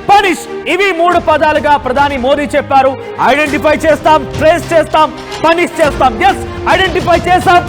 Punish. ఇవి 3 పదాలుగా ప్రధాని మోదీ చెప్పారు. ఐడెంటిఫై చేస్తాం, ట్రేస్ చేస్తాం, పనిష్ చేస్తాం. ఎస్, ఐడెంటిఫై చేసాం,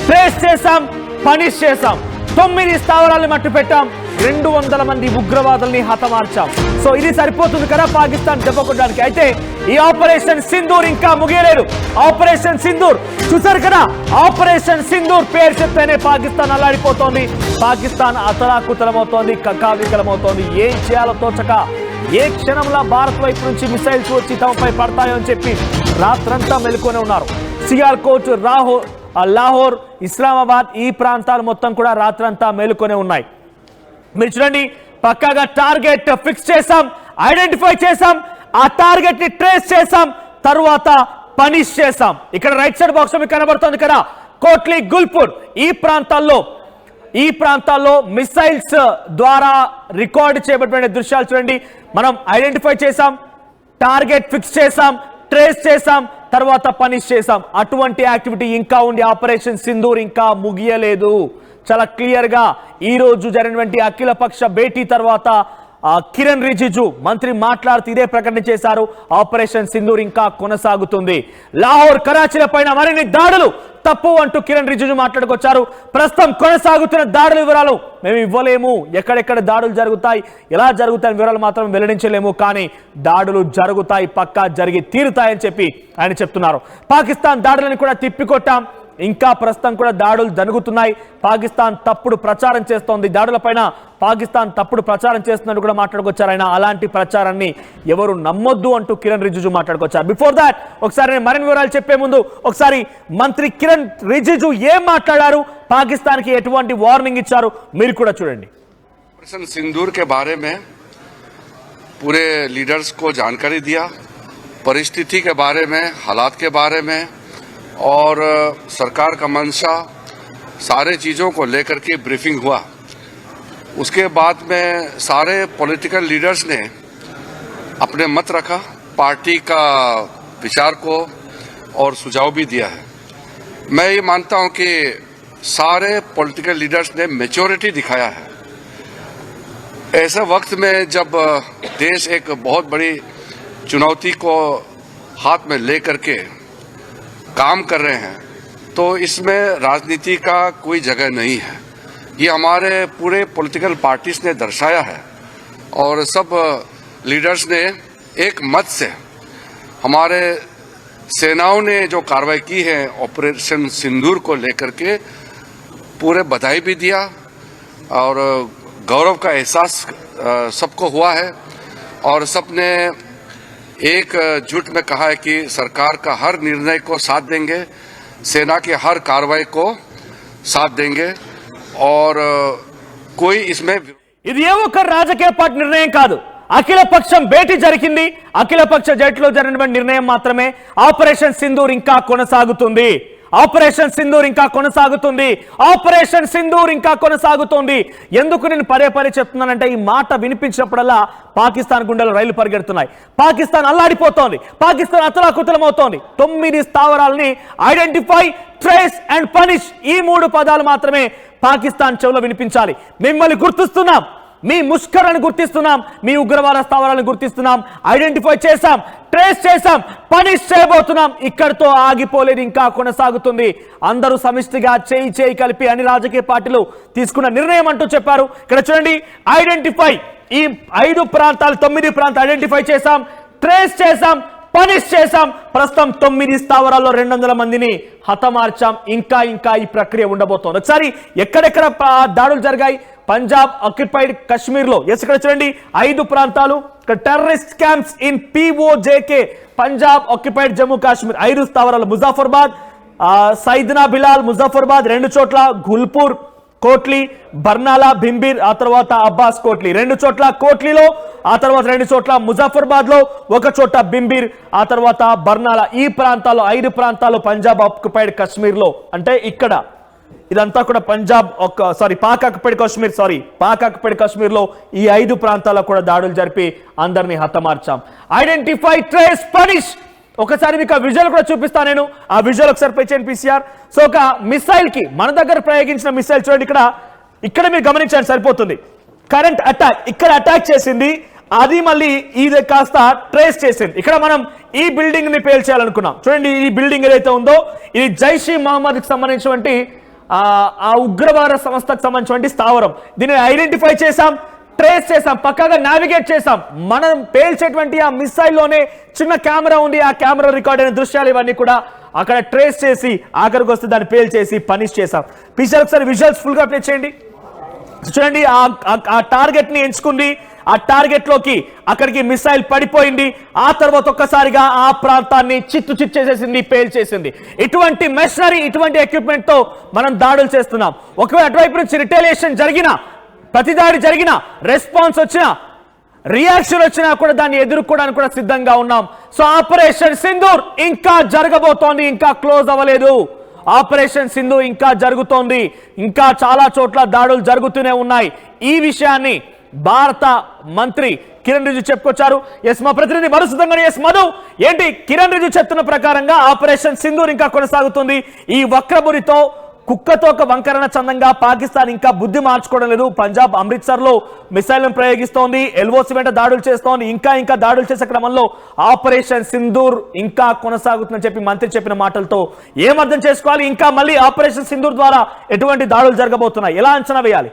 ట్రేస్ చేసాం, పనిష్ చేసాం. 9 స్థావరాలను మట్టు పెట్టాం, 200 మంది ఉగ్రవాదుల్ని హతమార్చాం. సో ఇది సరిపోతుంది కదా పాకిస్తాన్ దెబ్బ కొట్టడానికి. అయితే ఈ ఆపరేషన్ సింధూర్ ఇంకా ముగియలేదు. ఆపరేషన్ సింధూర్ చూసారు కదా, ఆపరేషన్ సింధూర్ పేరు చెప్తేనే పాకిస్తాన్ అల్లాడిపోతోంది. పాకిస్తాన్ అతలాకుతలమవుతోంది, కకావికలమవుతోంది. ఏం చేయాలో తోచక ఏ క్షణంలో భారత్ వైపు నుంచి మిసైల్స్ వచ్చి తమపై పడతాయో అని చెప్పి రాత్రంతా మెలుకొని ఉన్నారు. సియాల్కోట్, లాహోర్, ఇస్లామాబాద్ ఈ ప్రాంతాలు మొత్తం కూడా రాత్రంతా మేలుకొనే ఉన్నాయి. మీరు చూడండి, పక్కాగా టార్గెట్ ఫిక్స్ చేసాం, ఐడెంటిఫై చేసాం, ఆ టార్గెట్ ని ట్రేస్ చేసాం, తరువాత పనిష్ చేసాం. ఇక్కడ రైట్ సైడ్ బాక్స్ లో మీకు కనబడుతుంది కదా, కోట్లీ, గుల్పూర్ ఈ ప్రాంతాల్లో మిసైల్స్ ద్వారా రికార్డ్ చేయబడిన దృశ్యాలు చూడండి. మనం ఐడెంటిఫై చేసాం, టార్గెట్ ఫిక్స్ చేసాం, ట్రేస్ చేసాం, తర్వాత పనిష్ చేసాం. అటువంటి యాక్టివిటీ ఇంకా ఉంది. ఆపరేషన్ సింధూర్ ఇంకా ముగియలేదు. చాలా క్లియర్ గా ఈ రోజు జరిగినటువంటి అఖిలపక్ష భేటీ తర్వాత కిరణ్ రిజిజు మంత్రి మాట్లాడుతూ ఇదే ప్రకటన చేశారు. ఆపరేషన్ సింధూర్ ఇంకా కొనసాగుతుంది. లాహోర్, కరాచీల పైన మరిన్ని దాడులు తప్పు అంటూ కిరణ్ రిజిజు మాట్లాడుకొచ్చారు. ప్రస్తుతం కొనసాగుతున్న దాడుల వివరాలు మేము ఇవ్వలేము. ఎక్కడెక్కడ దాడులు జరుగుతాయి, ఎలా జరుగుతాయి వివరాలు మాత్రం వెల్లడించలేము. కానీ దాడులు జరుగుతాయి, పక్కా జరిగి తీరుతాయని చెప్పి ఆయన చెప్తున్నారు. పాకిస్తాన్ దాడులను కూడా తిప్పికొట్టాం, ఇంకా ప్రస్తుతం కూడా దాడులు జరుగుతున్నాయి. పాకిస్తాన్ తప్పుడు ప్రచారం చేస్తోంది. దాడులపైన పాకిస్తాన్ తప్పుడు ప్రచారం చేస్తున్నట్టు కూడా మాట్లాడుకొచ్చారు ఆయన. అలాంటి ప్రచారాన్ని ఎవరు నమ్మొద్దు అంటూ కిరణ్ రిజిజు మాట్లాడుకొచ్చారు. బిఫోర్ దాట్ ఒకసారి నేను మరిన్ని వివరాలు చెప్పే ముందు ఒకసారి మంత్రి కిరణ్ రిజిజు ఏం మాట్లాడారు, పాకిస్తాన్ కి ఎటువంటి వార్నింగ్ ఇచ్చారు మీరు కూడా చూడండి. ऑपरेशन सिंदूर के बारे में पूरे लीडर्स को जानकारी दिया, परिस्थिति के बारे में, हालात के बारे में और सरकार का मंशा, सारे चीज़ों को लेकर के ब्रीफिंग हुआ. उसके बाद में सारे पॉलिटिकल लीडर्स ने अपने मत रखा, पार्टी का विचार को और सुझाव भी दिया है. मैं ये मानता हूं कि सारे पॉलिटिकल लीडर्स ने मैच्योरिटी दिखाया है. ऐसे वक्त में जब देश एक बहुत बड़ी चुनौती को हाथ में लेकर के काम कर रहे हैं, तो इसमें राजनीति का कोई जगह नहीं है. ये हमारे पूरे पॉलिटिकल पार्टीज ने दर्शाया है और सब लीडर्स ने एक मत से हमारे सेनाओं ने जो कार्रवाई की है ऑपरेशन सिंदूर को लेकर के पूरे बधाई भी दिया और गौरव का एहसास सबको हुआ है. और सबने एक जुट में कहा है कि सरकार का हर निर्णय को साथ देंगे, सेना की हर कार्रवाई को साथ देंगे और कोई इसमें ఇది ఏ ఒక్క రాజకీయ పార్టీ నిర్ణయం కాదు. అఖిలపక్షం భేటీ జరిగింది. అఖిలపక్ష జట్లో జరిగిన నిర్ణయం మాత్రమే. ఆపరేషన్ సింధూర్ ఇంకా కొనసాగుతుంది. ఆపరేషన్ సింధూర్ ఇంకా కొనసాగుతుంది. ఆపరేషన్ సింధూర్ ఇంకా కొనసాగుతుంది. ఎందుకు నేను పదే చెప్తున్నానంటే ఈ మాట వినిపించినప్పుడల్లా పాకిస్తాన్ గుండెలో రైలు పరిగెడుతున్నాయి. పాకిస్తాన్ అల్లాడిపోతోంది. పాకిస్తాన్ అతలాకుతలమవుతోంది. 9 స్థావరాలని ఐడెంటిఫై, ట్రేస్ అండ్ పనిష్ ఈ 3 పదాలు మాత్రమే పాకిస్తాన్ చెవులో వినిపించాలి. మిమ్మల్ని గుర్తిస్తున్నాం, మీ ముష్కరను గుర్తిస్తున్నాం, మీ ఉగ్రవాద స్థావరాలను గుర్తిస్తున్నాం, ఐడెంటిఫై చేశాం, ట్రేస్ చేశాం, పనిష్ చేయబోతున్నాం. ఇక్కడితో ఆగిపోలేదు, ఇంకా కొనసాగుతుంది. అందరూ సమిష్టిగా చేయి కలిపి అన్ని రాజకీయ పార్టీలు తీసుకున్న నిర్ణయం అంటూ చెప్పారు. ఇక్కడ చూడండి, ఐడెంటిఫై, ఈ 5 ప్రాంతాలు 9 ప్రాంతాలు ఐడెంటిఫై చేశాం, ట్రేస్ చేశాం, పనిష్ చేశాం. ప్రస్తుతం 9 స్థావరాల్లో 200 మందిని హతమార్చాం. ఇంకా ఈ ప్రక్రియ ఉండబోతోంది. ఒకసారి ఎక్కడెక్కడ దాడులు జరిగాయి. పంజాబ్ ఆక్యుపైడ్ కశ్మీర్ లో ఇక్కడ చూడండి 5 ప్రాంతాలు. Terrorist camps in POJK, Punjab occupied Jammu Kashmir 5 స్థావరాలు. ముజాఫర్బాద్, సైదనా బిలాల్ ముజాఫర్బాద్ 2 చోట్ల, గుల్పూర్, కోట్లీ, బర్నాలా, భింబీర్, ఆ తర్వాత అబ్బాస్ కోట్లీ 2 చోట్ల కోట్లీలో, ఆ తర్వాత 2 చోట్ల ముజాఫర్బాద్ లో, 1 చోట భింబీర్, ఆ తర్వాత బర్నాలా. ఈ ప్రాంతాల్లో 5 ప్రాంతాలు పంజాబ్ ఆక్యుపైడ్ కశ్మీర్ లో. అంటే ఇక్కడ ఇదంతా కూడా పాక్ ఆక్యుపైడ్ కశ్మీర్ లో ఈ 5 ప్రాంతాల్లో కూడా దాడులు జరిపి అందరినీ హతమార్చాం. Identify, trace, punish. ఒకసారి మీకు ఆ విజువల్ కూడా చూపిస్తాను నేను. ఆ విజువల్ ఒకసారి పే చేయండి PCR. సో ఒక మిసైల్ కి మన దగ్గర ప్రయోగించిన మిసైల్ చూడండి. ఇక్కడ మీరు గమనించండి, సరిపోతుంది. కరెంట్ అటాక్ ఇక్కడ అటాక్ చేసింది. అది మళ్ళీ ఇది కాస్త ట్రేస్ చేసింది. ఇక్కడ మనం ఈ బిల్డింగ్ ని పేల్చేయాలనుకున్నాం. చూడండి, ఈ బిల్డింగ్ ఏదైతే ఉందో ఇది జైష్ ఈ మహమ్మద్ కి సంబంధించినటువంటి ఆ ఉగ్రవాద సంస్థకు సంబంధించినటువంటి స్థావరం. దీన్ని ఐడెంటిఫై చేశాం, ట్రేస్ చేసాం, పక్కాగా నావిగేట్ చేసాం. మనం పేల్చేటువంటి ఆ మిసైల్ లోనే చిన్న కెమెరా ఉంది, ఆ కెమెరా రికార్డ్ అయిన దృశ్యాలు ఇవన్నీ కూడా అక్కడ ట్రేస్ చేసి ఆఖరికి వస్తే దాన్ని పేల్చేసి పనిష్ చేసాం. పిక్చర్ ఒకసారి విజువల్స్ ఫుల్ గా ప్లే చేయండి. చూడండి, ఆ టార్గెట్ ని ఎంచుకుంది, ఆ టార్గెట్ లోకి అక్కడికి మిసైల్ పడిపోయింది. ఆ తర్వాత ఒక్కసారిగా ఆ ప్రాంతాన్ని చిత్తు చేసేసింది, పేల్చేసింది. ఇటువంటి మెషనరీ, ఇటువంటి ఎక్విప్మెంట్ తో మనం దాడులు చేస్తున్నాం. ఒకవేళ అటువైపు నుంచి రిటైలియేషన్ జరిగినా, ప్రతిదాడి జరిగిన, రెస్పాన్స్ వచ్చినా, రియాక్షన్ వచ్చినా కూడా దాన్ని ఎదుర్కోవడానికి కూడా సిద్ధంగా ఉన్నాం. సో ఆపరేషన్ సింధూర్ ఇంకా జరగబోతోంది, ఇంకా క్లోజ్ అవ్వలేదు. ఆపరేషన్ సింధూర్ ఇంకా జరుగుతోంది, ఇంకా చాలా చోట్ల దాడులు జరుగుతూనే ఉన్నాయి. ఈ విషయాన్ని భారత మంత్రి కిరణ్ రిజిజు చెప్పుకొచ్చారు. ఎస్, మా ప్రతినిధి మరుసంగా ఎస్ మధు, ఏంటి కిరణ్ రిజిజు చెప్తున్న ప్రకారంగా ఆపరేషన్ సింధూర్ ఇంకా కొనసాగుతుంది. ఈ వక్రబురితో కుక్కతో ఒక వంకరణ చందంగా పాకిస్తాన్ ఇంకా బుద్ధి మార్చుకోవడం లేదు. పంజాబ్ అమృత్సర్ లో మిసైల్ను ప్రయోగిస్తోంది, ఎల్ఓసి వెంట దాడులు చేస్తోంది, ఇంకా దాడులు చేసే క్రమంలో ఆపరేషన్ సింధూర్ ఇంకా కొనసాగుతుందని చెప్పి మంత్రి చెప్పిన మాటలతో ఏమర్థం చేసుకోవాలి? ఇంకా మళ్ళీ ఆపరేషన్ సింధూర్ ద్వారా ఎటువంటి దాడులు జరగబోతున్నాయి, ఎలా అంచనా వేయాలి?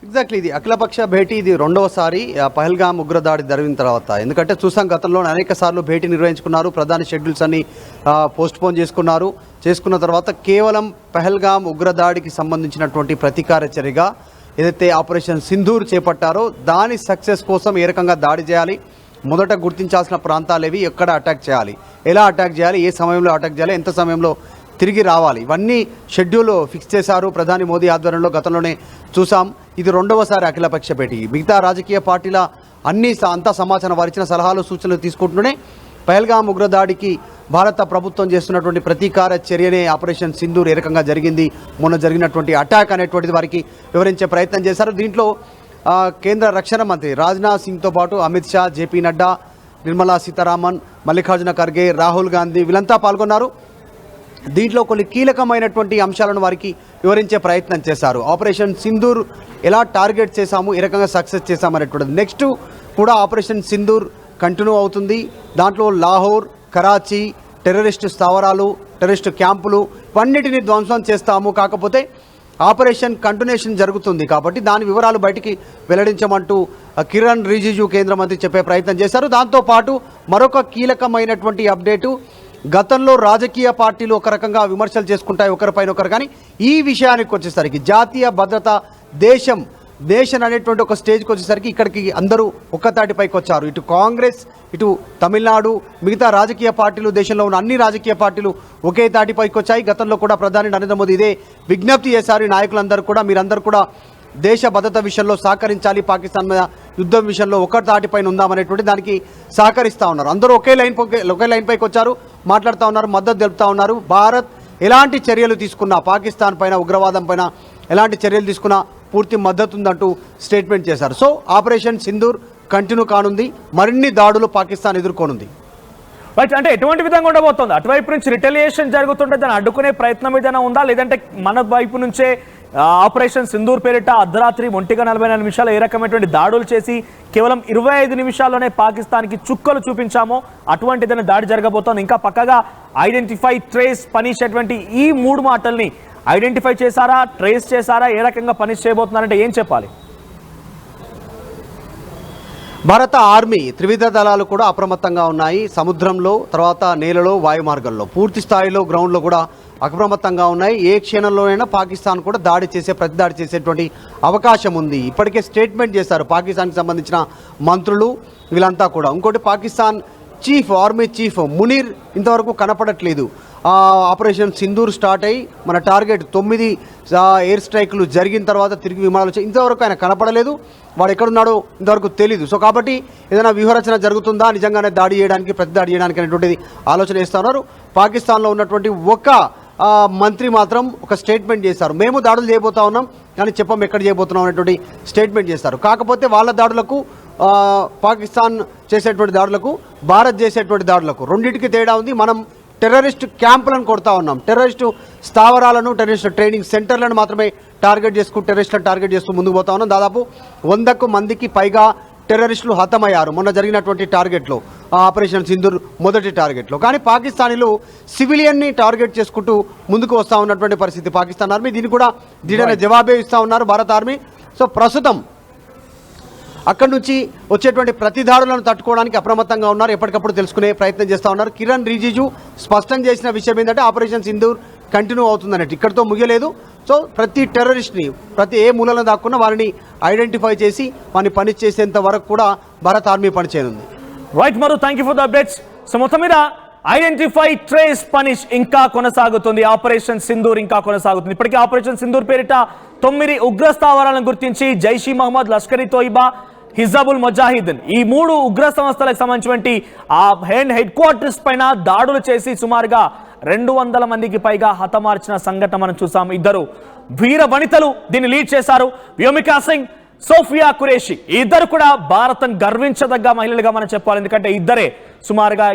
ఎగ్జాక్ట్లీ, ఇది అఖిలపక్ష భేటీ, ఇది రెండవసారి పహల్గామ్ ఉగ్రదాడి జరిగిన తర్వాత. ఎందుకంటే చూసాం, గతంలో అనేక సార్లు భేటీ నిర్వహించుకున్నారు, ప్రధాన షెడ్యూల్స్ అన్ని పోస్ట్పోన్ చేసుకున్న తర్వాత కేవలం పహల్గామ్ ఉగ్రదాడికి సంబంధించినటువంటి ప్రతీకార చర్యగా ఏదైతే ఆపరేషన్ సింధూర్ చేపట్టారో దాని సక్సెస్ కోసం ఏ రకంగా దాడి చేయాలి, మొదట గుర్తించాల్సిన ప్రాంతాలు ఏవి, ఎక్కడ అటాక్ చేయాలి, ఎలా అటాక్ చేయాలి, ఏ సమయంలో అటాక్ చేయాలి, ఎంత సమయంలో తిరిగి రావాలి, ఇవన్నీ షెడ్యూల్ ఫిక్స్ చేశారు ప్రధాని మోదీ ఆధ్వర్యంలో. గతంలోనే చూసాం, ఇది రెండవసారి అఖిలపక్ష భేటీ. మిగతా రాజకీయ పార్టీల అంతా సమాచారం వారిచ్చిన సలహాలు సూచనలు తీసుకుంటూనే పహల్గామ్ ఉగ్రదాడికి భారత ప్రభుత్వం చేస్తున్నటువంటి ప్రతీకార చర్యనే ఆపరేషన్ సింధూర్ ఏ రకంగా జరిగింది, మొన్న జరిగినటువంటి అటాక్ అనేటువంటిది వారికి వివరించే ప్రయత్నం చేశారు. దీంట్లో కేంద్ర రక్షణ మంత్రి రాజ్నాథ్ సింగ్తో పాటు అమిత్ షా, జేపీ నడ్డా, నిర్మలా సీతారామన్, మల్లికార్జున ఖర్గే, రాహుల్ గాంధీ వీళ్ళంతా పాల్గొన్నారు. దీంట్లో కొన్ని కీలకమైనటువంటి అంశాలను వారికి వివరించే ప్రయత్నం చేశారు. ఆపరేషన్ సింధూర్ ఎలా టార్గెట్ చేశాము, ఏ రకంగా సక్సెస్ చేశామనేటువంటిది. నెక్స్ట్ కూడా ఆపరేషన్ సింధూర్ కంటిన్యూ అవుతుంది. దాంట్లో లాహోర్, కరాచీ టెర్రరిస్టు స్థావరాలు, టెర్రరిస్టు క్యాంపులు ఇవన్నిటిని ధ్వంసం చేస్తాము. కాకపోతే ఆపరేషన్ కంటిన్యూషన్ జరుగుతుంది కాబట్టి దాని వివరాలు బయటికి వెల్లడించమంటూ కిరణ్ రిజిజు కేంద్ర మంత్రి చెప్పే ప్రయత్నం చేశారు. దాంతోపాటు మరొక కీలకమైనటువంటి అప్డేటు, గతంలో రాజకీయ పార్టీలు ఒక రకంగా విమర్శలు చేసుకుంటాయి ఒకరిపైన ఒకరు, కానీ ఈ విషయానికి వచ్చేసరికి జాతీయ భద్రత, నేషన్ అనేటువంటి ఒక స్టేజ్కి వచ్చేసరికి ఇక్కడికి అందరూ ఒక్కతాటిపైకి వచ్చారు. ఇటు కాంగ్రెస్, ఇటు తమిళనాడు, మిగతా రాజకీయ పార్టీలు, దేశంలో ఉన్న అన్ని రాజకీయ పార్టీలు ఒకే తాటిపైకి వచ్చాయి. గతంలో కూడా ప్రధాని నరేంద్ర మోదీ ఇదే విజ్ఞప్తి చేశారు. నాయకులందరూ కూడా, మీరందరూ కూడా దేశ భద్రత విషయంలో సహకరించాలి, పాకిస్తాన్ మీద యుద్ధం విషయంలో ఒక తాటిపైన ఉందామనేటువంటి దానికి సహకరిస్తూ ఉన్నారు. అందరూ ఒకే లైన్ పైకి వచ్చారు, మాట్లాడుతూ ఉన్నారు, మద్దతు తెలుపుతూ ఉన్నారు. భారత్ ఎలాంటి చర్యలు తీసుకున్నా, పాకిస్తాన్ పైన, ఉగ్రవాదం పైన ఎలాంటి చర్యలు తీసుకున్నా పూర్తి మద్దతు ఉందంటూ స్టేట్మెంట్ చేశారు. సో ఆపరేషన్ సింధూర్ కంటిన్యూ కానుంది, మరిన్ని దాడులు పాకిస్తాన్ ఎదుర్కొనుంది. రైట్, అంటే ఎటువంటి విధంగా ఉండబోతుంది? అటువైపు నుంచి రిటలియేషన్ జరుగుతుంటే దాన్ని అడ్డుకునే ప్రయత్నం ఏదైనా ఉందా, లేదంటే మన వైపు నుంచే ఆపరేషన్ సింధూర్ పేరిట అర్ధరాత్రి 1:44 నిమిషాలు ఏ రకమైనటువంటి దాడులు చేసి కేవలం 25 నిమిషాల్లోనే పాకిస్తాన్కి చుక్కలు చూపించామో అటువంటిదైనా దాడి జరగబోతోంది? ఇంకా పక్కగా ఐడెంటిఫై, ట్రేస్, పనిష్ అటువంటి ఈ 3 మాటల్ని ఐడెంటిఫై చేశారా, ట్రేస్ చేశారా, ఏ రకంగా పనిష్ చేయబోతున్నారంటే ఏం చెప్పాలి? భారత ఆర్మీ త్రివిధ దళాలు కూడా అప్రమత్తంగా ఉన్నాయి. సముద్రంలో, తర్వాత నేలలో, వాయు మార్గంలో పూర్తి స్థాయిలో గ్రౌండ్లో కూడా అప్రమత్తంగా ఉన్నాయి. ఏ క్షణంలోనైనా పాకిస్తాన్ కూడా ప్రతిదాడి చేసేటువంటి అవకాశం ఉంది. ఇప్పటికే స్టేట్మెంట్ చేశారు పాకిస్తాన్కి సంబంధించిన మంత్రులు వీళ్ళంతా కూడా. ఇంకోటి, పాకిస్తాన్ ఆర్మీ చీఫ్ మునీర్ ఇంతవరకు కనపడట్లేదు. ఆపరేషన్ సింధూర్ స్టార్ట్ అయ్యి మన టార్గెట్ 9 ఎయిర్ స్ట్రైక్లు జరిగిన తర్వాత తిరిగి విమానాలు వచ్చి ఇంతవరకు ఆయన కనపడలేదు. వాడు ఎక్కడున్నాడో ఇంతవరకు తెలీదు. సో కాబట్టి ఏదైనా వ్యూహరచన జరుగుతుందా, నిజంగానే దాడి చేయడానికి, ప్రతిదాడి చేయడానికి అనేటువంటిది ఆలోచన చేస్తూ ఉన్నారు. పాకిస్తాన్లో ఉన్నటువంటి ఒక మంత్రి మాత్రం ఒక స్టేట్మెంట్ చేశారు, మేము దాడులు చేయబోతా ఉన్నాం కానీ చెప్పం ఎక్కడ చేయబోతున్నాం అనేటువంటి స్టేట్మెంట్ చేశారు. కాకపోతే వాళ్ళ దాడులకు, పాకిస్తాన్ చేసేటువంటి దాడులకు, భారత్ చేసేటువంటి దాడులకు రెండింటికి తేడా ఉంది. మనం టెర్రరిస్ట్ క్యాంపులను కొడతా ఉన్నాం, టెర్రరిస్టు స్థావరాలను, టెర్రరిస్ట్ ట్రైనింగ్ సెంటర్లను మాత్రమే టార్గెట్ చేసుకుంటూ టెర్రరిస్టులను టార్గెట్ చేస్తూ ముందుకు పోతా ఉన్నాం. దాదాపు 100 మందికి పైగా టెర్రరిస్టులు హతమయ్యారు మొన్న జరిగినటువంటి టార్గెట్లో, ఆపరేషన్ సింధూర్ మొదటి టార్గెట్లో. కానీ పాకిస్తానీలు సివిలియన్ని టార్గెట్ చేసుకుంటూ ముందుకు వస్తూ ఉన్నటువంటి పరిస్థితి. పాకిస్తాన్ ఆర్మీ దీన్ని కూడా ధీటైన జవాబే ఇస్తూ ఉన్నారు భారత ఆర్మీ. సో ప్రస్తుతం అక్కడి నుంచి వచ్చేటువంటి ప్రతిదాడులను తట్టుకోవడానికి అప్రమత్తంగా ఉన్నారు, ఎప్పటికప్పుడు తెలుసుకునే ప్రయత్నం చేస్తూ ఉన్నారు. కిరణ్ రిజిజు స్పష్టం చేసిన విషయం ఏంటంటే ఆపరేషన్ సింధూర్ కంటిన్యూ అవుతుందన్నట్టు, ఇక్కడితో ముగియలేదు. సో ప్రతి టెర్రరిస్ట్ని, ప్రతి ఏ మూలలో దాక్కున్నా వారిని ఐడెంటిఫై చేసి వారిని పనిష్ చేసేంత వరకు కూడా భారత ఆర్మీ పనిచేయనుంది. రైట్ మరు, thank you for the updates. So మొత్తం మీద ఐడెంటిఫై, ట్రేస్, పనిష్ ఇంకా కొనసాగుతుంది. ఆపరేషన్ సింధూర్ ఇంకా కొనసాగుతుంది. ఇప్పటికే ఆపరేషన్ సింధూర్ పేరిట 9 ఉగ్ర స్థావరాలను గుర్తించి జైష్ ఈ మహమ్మద్, లష్కర్ ఇ తోయిబా, హిజబుల్ ముజాహిదీన్ ఈ 3 ఉగ్ర సంస్థలకు సంబంధించినటువంటి ఆ హెడ్ క్వార్టర్స్ పైన దాడులు చేసి సుమారుగా 200 మందికి పైగా హతమార్చిన సంఘటన మనం చూసాం. 2 వీర వనితలు దీన్ని లీడ్ చేశారు. వ్యోమికా సింగ్, సోఫియా ఖురేషి ఇద్దరు కూడా భారతం గర్వించదగ్గ మహిళలుగా మనం చెప్పాలి. ఎందుకంటే ఇద్దరే సుమారుగా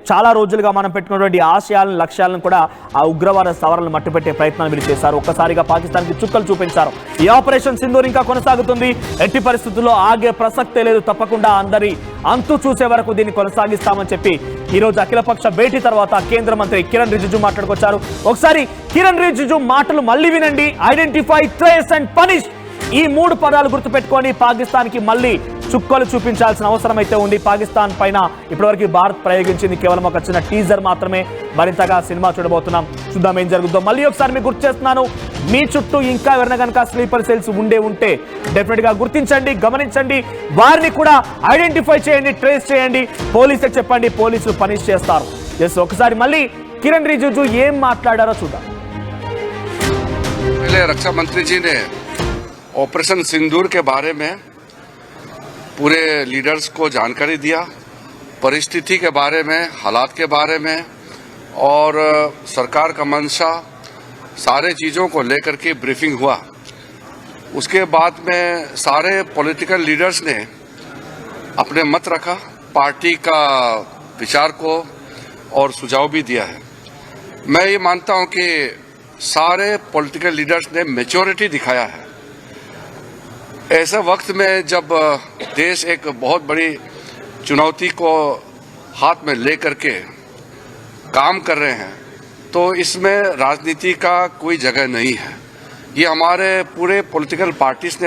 చాలా రోజులుగా మనం పెట్టుకున్నటువంటి ఆశయాలను, లక్ష్యాలను కూడా ఆ ఉగ్రవాద స్థావరాలను మట్టుపెట్టే ప్రయత్నాలు వీళ్ళు చేశారు. ఒక్కసారిగా పాకిస్తాన్కి చుక్కలు చూపించారు. ఈ ఆపరేషన్ సింధూర్ ఇంకా కొనసాగుతుంది. ఎట్టి పరిస్థితుల్లో ఆగే ప్రసక్తే లేదు. తప్పకుండా అందరి అంతు చూసే వరకు దీన్ని కొనసాగిస్తామని చెప్పి ఈ రోజు అఖిలపక్ష భేటీ తర్వాత కేంద్ర మంత్రి కిరణ్ రిజిజు మాట్లాడుకొచ్చారు. ఒకసారి కిరణ్ రిజిజు మాటలు మళ్ళీ వినండి. ఐడెంటిఫై, ట్రేస్ అండ్ పనిష్ ఈ 3 పదాలు గుర్తుపెట్టుకొని పాకిస్తాన్కి మళ్ళీ చుక్కలు చూపించాల్సిన అవసరం అయితే ఉంది. పాకిస్తాన్ పైన ఇప్పటివరకు భారత్ ప్రయోగించింది కేవలం ఒక చిన్న టీజర్ మాత్రమే. మరింతగా సినిమా చూడబోతున్నాం, చూద్దాం ఏం జరుగుతుందో. మళ్ళీ ఒకసారి మీకు గుర్తు చేస్తున్నాను, మీ చుట్టూ ఇంకా ఎవరైనా కనుక స్లీపర్ సెల్స్ ఉంటే డెఫినెట్ గా గుర్తించండి, గమనించండి, వారిని కూడా ఐడెంటిఫై చేయండి, ట్రేస్ చేయండి, పోలీసులకు చెప్పండి, పోలీసులు పనిష్ చేస్తారు. ఎస్, ఒకసారి మళ్ళీ కిరణ్ రిజిజు ఏం మాట్లాడారో చూద్దాం. रक्षा मंत्री जी ने ऑपरेशन सिंदूर के बारे में पूरे लीडर्स को जानकारी दिया, परिस्थिति के बारे में, हालात के बारे में, और सरकार का मंशा, सारे चीज़ों को लेकर के ब्रीफिंग हुआ. उसके बाद में सारे पॉलिटिकल लीडर्स ने अपने मत रखा, पार्टी का विचार को और सुझाव भी दिया है. मैं ये मानता हूं कि सारे पॉलिटिकल लीडर्स ने मैच्योरिटी दिखाया है. ऐसे वक्त में जब देश एक बहुत बड़ी चुनौती को हाथ में लेकर के काम कर रहे हैं, तो इसमें राजनीति का कोई जगह नहीं है. ये हमारे पूरे पॉलिटिकल पार्टीज ने